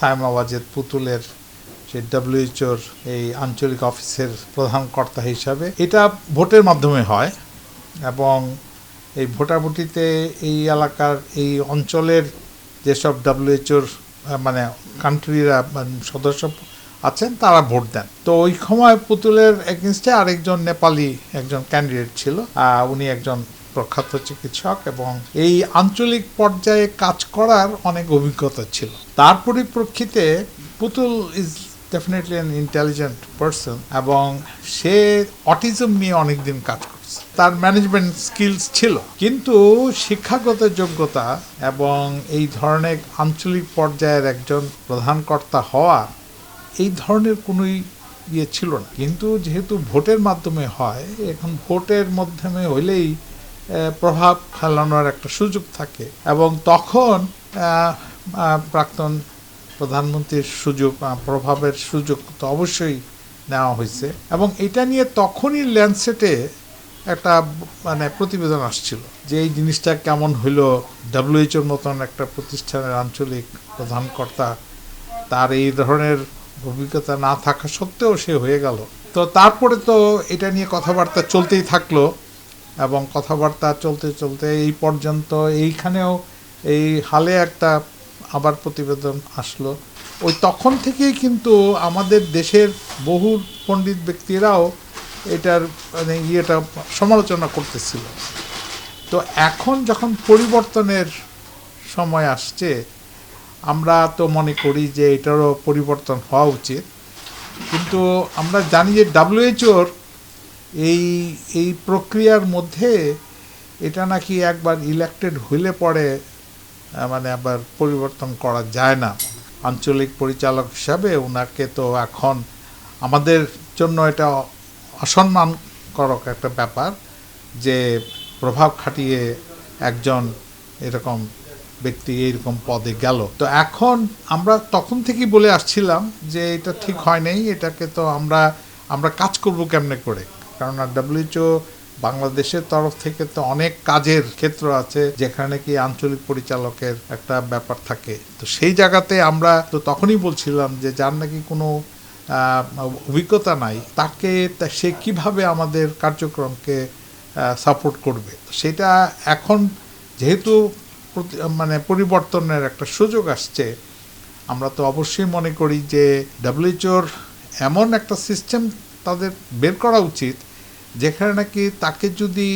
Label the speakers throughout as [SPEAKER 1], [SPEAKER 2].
[SPEAKER 1] সায়মা ওয়াজেদ পুতুলের সেই ডব্লিউএইচওর এই আঞ্চলিক অফিসের প্রধান কর্তা হিসাবে এটা ভোটের মাধ্যমে হয় এবং এই ভোটাভুটিতে এই এলাকার এই অঞ্চলের যেসব ডব্লিউএইচওর মানে কান্ট্রিরা সদস্য আছেন তারা ভোট দেন। তো ওই সময় পুতুলের এগেনস্টে আরেকজন নেপালি একজন ক্যান্ডিডেট ছিল, উনি একজন প্রখ্যাত চিকিৎসক এবং এই আঞ্চলিক পর্যায়ে কাজ করার অনেক অভিজ্ঞতা ছিল। তার পরিপ্রেক্ষিতে পুতুল is definitely an intelligent person এবং সে অটিজম নিয়ে অনেকদিন কাজ করছে, তার ম্যানেজমেন্ট স্কিলস ছিল, কিন্তু শিক্ষাগত যোগ্যতা এবং এই ধরনের আঞ্চলিক পর্যায়ের একজন প্রধানকর্তা হওয়া এই ধরনের কোনোই ইয়ে ছিল না। কিন্তু যেহেতু ভোটের মাধ্যমে হয়, এখন ভোটের মাধ্যমে হইলেই প্রভাব ফেলানোর একটা সুযোগ থাকে এবং তখন প্রাক্তন প্রধানমন্ত্রীর সুযোগ প্রভাবের সুযোগ তো অবশ্যই নেওয়া হয়েছে এবং এটা নিয়ে তখনই ল্যান্ডসেটে একটা প্রতিবেদন আসছিল যে এই জিনিসটা কেমন হইল, ডব্লিউএইচওর মতন একটা প্রতিষ্ঠানের আঞ্চলিক প্রধানকর্তা তার এই ধরনের অভিজ্ঞতা না থাকা সত্ত্বেও সে হয়ে গেল। তো তারপরে তো এটা নিয়ে কথাবার্তা চলতেই থাকলো এবং কথাবার্তা চলতে চলতে এই পর্যন্ত এইখানেও এই হালে একটা আবার প্রতিবেদন আসলো। ওই তখন থেকেই কিন্তু আমাদের দেশের বহু পণ্ডিত ব্যক্তিরাও এটার ইয়েটা সমালোচনা করতেছিল। তো এখন যখন পরিবর্তনের সময় আসছে, আমরা তো মনে করি যে এটারও পরিবর্তন হওয়া উচিত, কিন্তু আমরা জানি যে ডব্লিউএইচওর এই প্রক্রিয়ার মধ্যে এটা নাকি একবার ইলেক্টেড হইলে পরে আবার পরিবর্তন করা যায় না। আঞ্চলিক পরিচালক হিসাবে ওনাকে তো এখন আমাদের জন্য এটা অসম্মানকরক একটা ব্যাপার যে প্রভাব খাটিয়ে একজন এরকম ব্যক্তি এইরকম পদে গেল। তো এখন আমরা তখন থেকেই বলে আসছিলাম যে এটা ঠিক হয় নাই, এটাকে তো আমরা কাজ করব কেমনে করে, কারণ ডব্লিউএইচও বাংলাদেশের তরফ থেকে তো অনেক কাজের ক্ষেত্র আছে যেখানে কি আঞ্চলিক পরিচালকের একটা ব্যাপার থাকে। তো সেই জায়গাতে আমরা তো তখনই বলছিলাম যে যার নাকি কোনো অভিজ্ঞতা নাই তাকে সে কিভাবে আমাদের কার্যক্রমকে সাপোর্ট করবে। সেটা এখন যেহেতু পরিবর্তনের একটা সুযোগ আসছে, আমরা তো অবশ্যই মনে করি যে ডব্লিউএইচওর এমন একটা সিস্টেম তাদের বের করা উচিত যেখানে নাকি তাকে যদি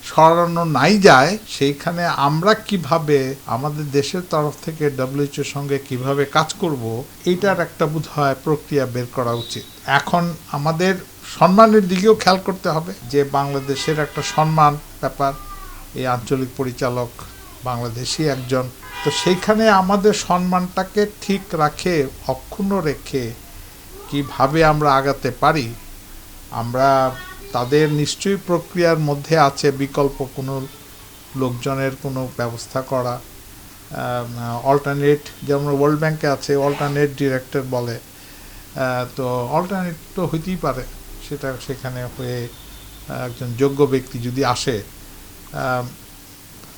[SPEAKER 1] সরানো নাই যায়, সেইখানে আমরা কিভাবে আমাদের দেশের তরফ থেকে ডব্লিউএইচওর সঙ্গে কিভাবে কাজ করব, এইটার একটা বোধহয় প্রক্রিয়া বের করা উচিত। এখন আমাদের সম্মানের দিকেও খেয়াল করতে হবে যে বাংলাদেশের একটা সম্মান ব্যাপার, এই আঞ্চলিক পরিচালক বাংলাদেশি একজন, তো সেইখানে আমাদের সম্মানটাকে ঠিক রাখে অক্ষুণ্ণ রেখে কিভাবে আমরা আগাতে পারি। আমরা তাদের নিশ্চয়ই প্রক্রিয়ার মধ্যে আছে বিকল্প কোনো লোকজনের কোনো ব্যবস্থা করা, অল্টারনেট, যেমন ওয়ার্ল্ড ব্যাংকে আছে অল্টারনেট ডিরেক্টর বলে, তো অল্টারনেট তো হইতেই পারে, সেটা সেখানে হয়ে একজন যোগ্য ব্যক্তি যদি আসে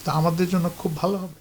[SPEAKER 1] তা আমাদের জন্য খুব ভালো হবে।